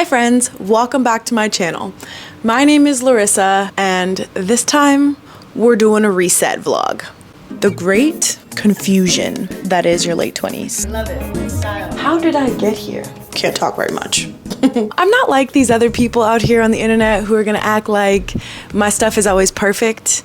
Hi friends, welcome back to my channel. My name is Larissa and this time we're doing a reset vlog. The great confusion that is your late 20s. I love it. Style. How did I get here? Can't talk very much. I'm not like these other people out here on the internet who are gonna act like my stuff is always perfect.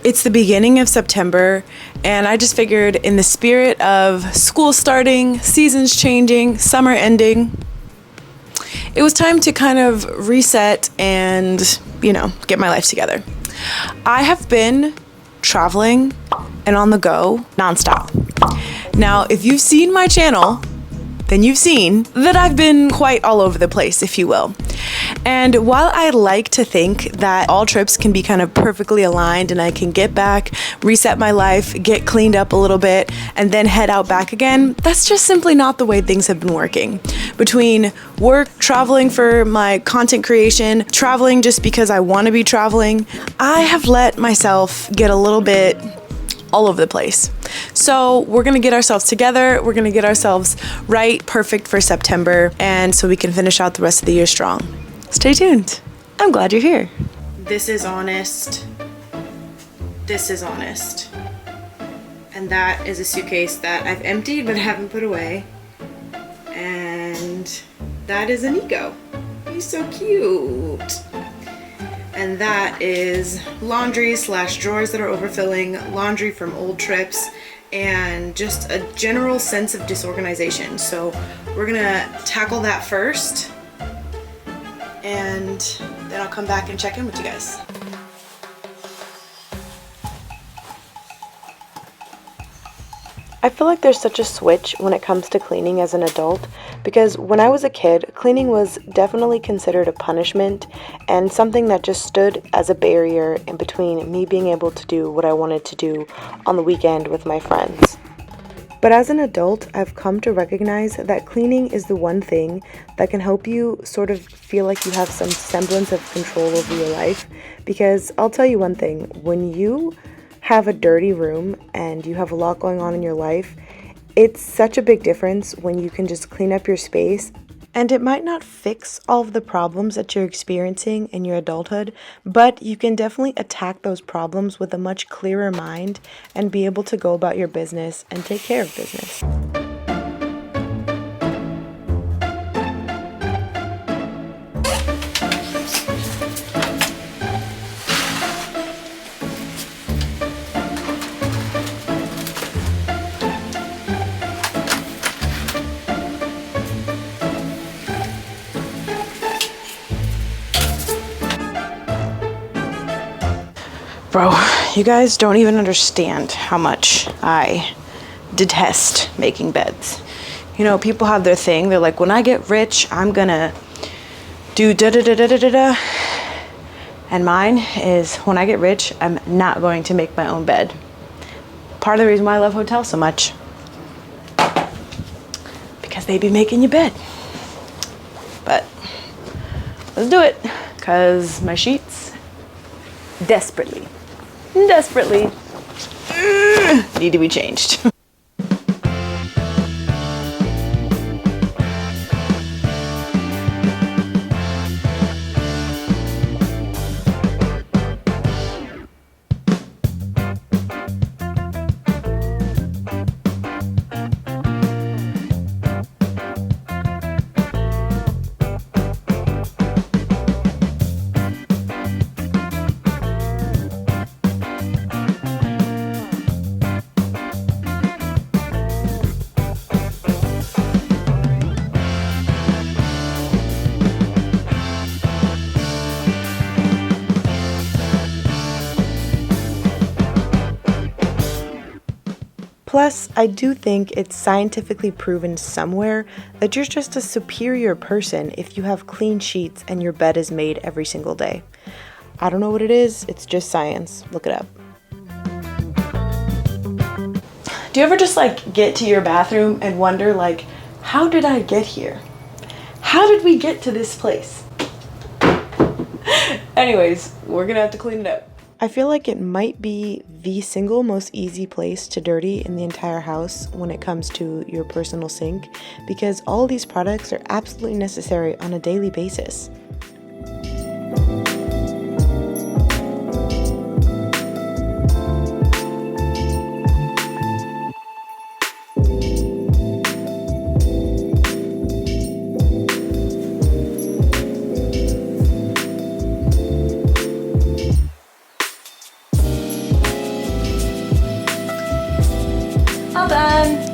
It's the beginning of September and I just figured in the spirit of school starting, seasons changing, summer ending, it was time to kind of reset and, you know, get my life together. I have been traveling and on the go nonstop. Now, if you've seen my channel, then you've seen that I've been quite all over the place, if you will. And while I like to think that all trips can be kind of perfectly aligned and I can get back, reset my life, get cleaned up a little bit, and then head out back again, that's just simply not the way things have been working. Between work, traveling for my content creation, traveling just because I want to be traveling, I have let myself get a little bit all over the place. So we're gonna get ourselves together, we're gonna get ourselves right, perfect for September, and so we can finish out the rest of the year strong. Stay tuned. I'm glad you're here. This is honest. This is honest. And that is a suitcase that I've emptied but haven't put away. And that is an Nico. He's so cute. And that is laundry / drawers that are overfilling, laundry from old trips, and just a general sense of disorganization. So we're gonna tackle that first, and then I'll come back and check in with you guys. I feel like there's such a switch when it comes to cleaning as an adult, because when I was a kid, cleaning was definitely considered a punishment and something that just stood as a barrier in between me being able to do what I wanted to do on the weekend with my friends. But as an adult, I've come to recognize that cleaning is the one thing that can help you sort of feel like you have some semblance of control over your life, because I'll tell you one thing, when you have a dirty room and you have a lot going on in your life, it's such a big difference when you can just clean up your space. And it might not fix all of the problems that you're experiencing in your adulthood, but you can definitely attack those problems with a much clearer mind and be able to go about your business and take care of business. Bro, you guys don't even understand how much I detest making beds. You know, people have their thing. They're like, when I get rich, I'm gonna do da-da-da-da-da-da. And mine is, when I get rich, I'm not going to make my own bed. Part of the reason why I love hotels so much. Because they be making your bed. But let's do it. Because my sheets desperately need to be changed. Plus, I do think it's scientifically proven somewhere that you're just a superior person if you have clean sheets and your bed is made every single day. I don't know what it is, it's just science. Look it up. Do you ever just like get to your bathroom and wonder like, how did I get here? How did we get to this place? Anyways, we're gonna have to clean it up. I feel like it might be the single most easy place to dirty in the entire house when it comes to your personal sink, because all of these products are absolutely necessary on a daily basis. All done.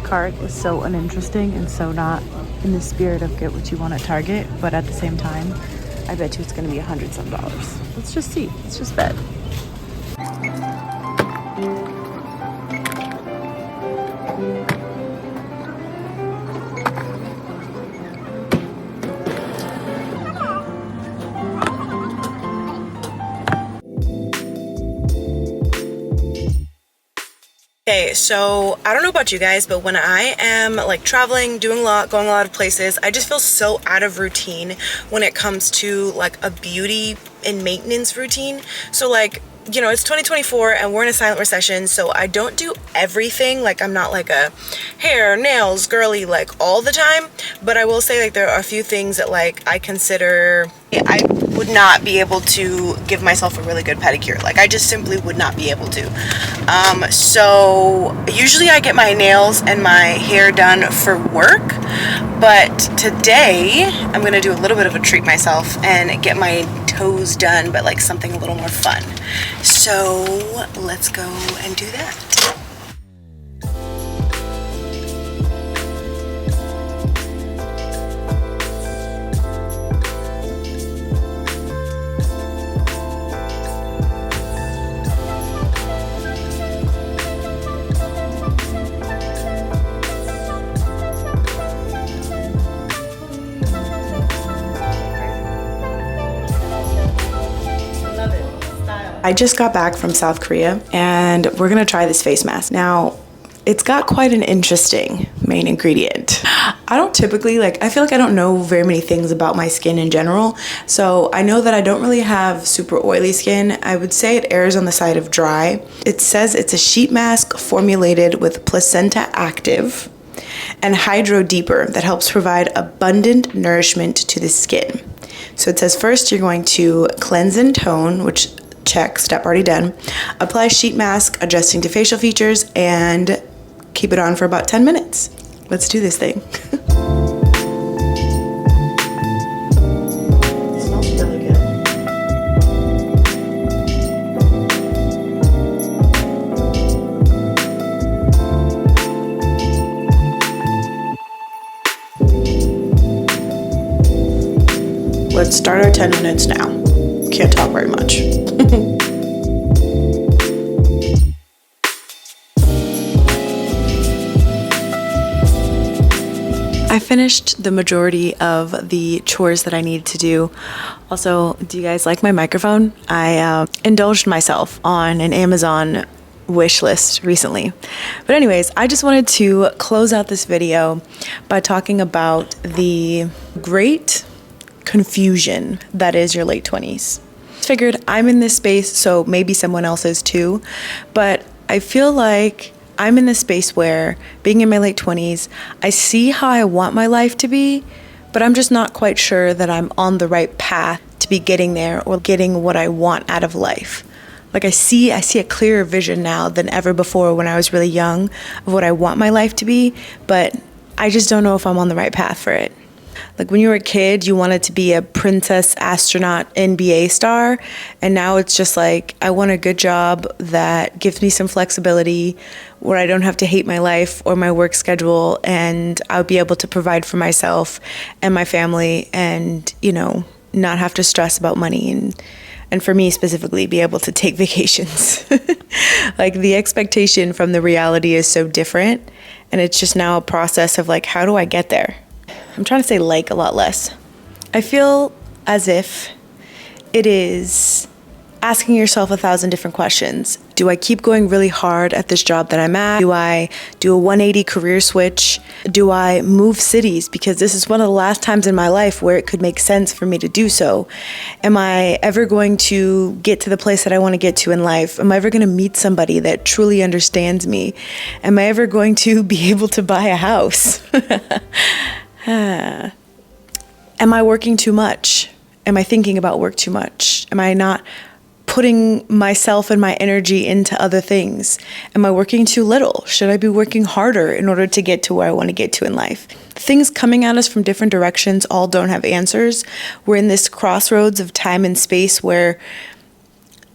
Cart is so uninteresting and so not in the spirit of get what you want at Target, but at the same time, I bet you it's gonna be $100 some. Let's just see. Let's just bet. Okay, so I don't know about you guys, but when I am like traveling, doing a lot, going a lot of places, I just feel so out of routine when it comes to like a beauty and maintenance routine. So like, you know, it's 2024 and we're in a silent recession, so I don't do everything. Like, I'm not like a hair, nails, girly like all the time, but I will say like there are a few things that like I consider I would not be able to give myself a really good pedicure. Like, I just simply would not be able to. So usually I get my nails and my hair done for work, but today I'm gonna do a little bit of a treat myself and get my toes done, but like something a little more fun. So let's go and do that. I just got back from South Korea and we're gonna try this face mask. Now, it's got quite an interesting main ingredient. I don't typically I feel like I don't know very many things about my skin in general. So I know that I don't really have super oily skin. I would say it errs on the side of dry. It says it's a sheet mask formulated with placenta active and hydro deeper that helps provide abundant nourishment to the skin. So it says first you're going to cleanse and tone, which check, step already done. Apply sheet mask, adjusting to facial features, and keep it on for about 10 minutes. Let's do this thing. It smells really good. Let's start our 10 minutes now. Can't talk very much. I finished the majority of the chores that I needed to do. Also, do you guys like my microphone? I indulged myself on an Amazon wish list recently. But anyways, I just wanted to close out this video by talking about the great confusion that is your late 20s. Figured I'm in this space, so maybe someone else is too, but I feel like I'm in this space where, being in my late 20s, I see how I want my life to be, but I'm just not quite sure that I'm on the right path to be getting there or getting what I want out of life. Like, I see a clearer vision now than ever before when I was really young of what I want my life to be, but I just don't know if I'm on the right path for it. Like, when you were a kid, you wanted to be a princess, astronaut, NBA star, and now it's just like, I want a good job that gives me some flexibility where I don't have to hate my life or my work schedule, and I'll be able to provide for myself and my family and, you know, not have to stress about money. And and for me specifically, be able to take vacations. Like the expectation from the reality is so different, and it's just now a process of like, how do I get there? I'm trying to say like a lot less. I feel as if it is asking yourself 1,000 different questions. Do I keep going really hard at this job that I'm at? Do I do a 180 career switch? Do I move cities? Because this is one of the last times in my life where it could make sense for me to do so. Am I ever going to get to the place that I want to get to in life? Am I ever going to meet somebody that truly understands me? Am I ever going to be able to buy a house? Am I working too much? Am I thinking about work too much? Am I not putting myself and my energy into other things? Am I working too little? Should I be working harder in order to get to where I want to get to in life? Things coming at us from different directions all don't have answers. We're in this crossroads of time and space where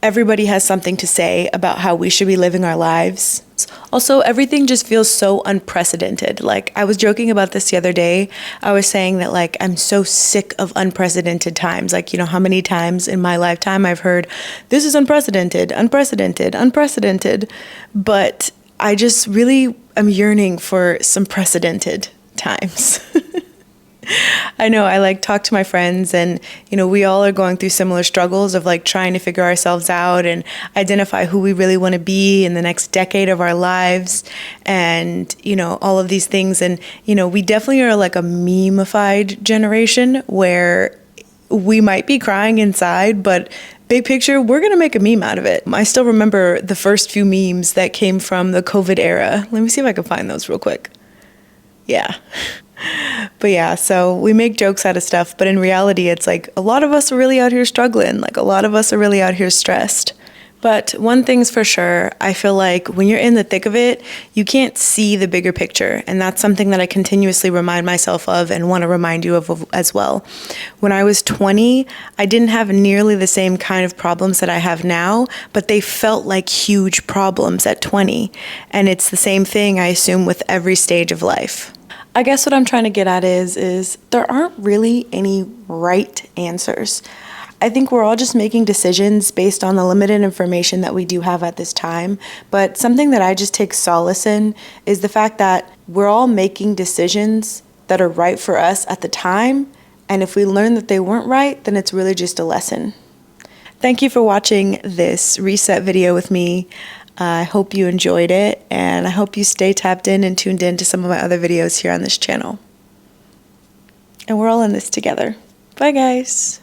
everybody has something to say about how we should be living our lives. Also, everything just feels so unprecedented. Like, I was joking about this the other day. I was saying that, like, I'm so sick of unprecedented times. Like, you know, how many times in my lifetime I've heard, this is unprecedented, unprecedented, unprecedented. But I just really am yearning for some precedented times. I know, I like talk to my friends, and you know, we all are going through similar struggles of like trying to figure ourselves out and identify who we really want to be in the next decade of our lives, and you know, all of these things. And you know, we definitely are like a meme-ified generation where we might be crying inside, but big picture, we're going to make a meme out of it. I still remember the first few memes that came from the COVID era. Let me see if I can find those real quick. Yeah. But yeah, so we make jokes out of stuff, but in reality, it's like a lot of us are really out here struggling. Like a lot of us are really out here stressed. But one thing's for sure, I feel like when you're in the thick of it, you can't see the bigger picture. And that's something that I continuously remind myself of and want to remind you of as well. When I was 20, I didn't have nearly the same kind of problems that I have now, but they felt like huge problems at 20. And it's the same thing, I assume, with every stage of life. I guess what I'm trying to get at is there aren't really any right answers. I think we're all just making decisions based on the limited information that we do have at this time. But something that I just take solace in is the fact that we're all making decisions that are right for us at the time. And if we learn that they weren't right, then it's really just a lesson. Thank you for watching this reset video with me. I hope you enjoyed it, and I hope you stay tapped in and tuned in to some of my other videos here on this channel. And we're all in this together. Bye, guys.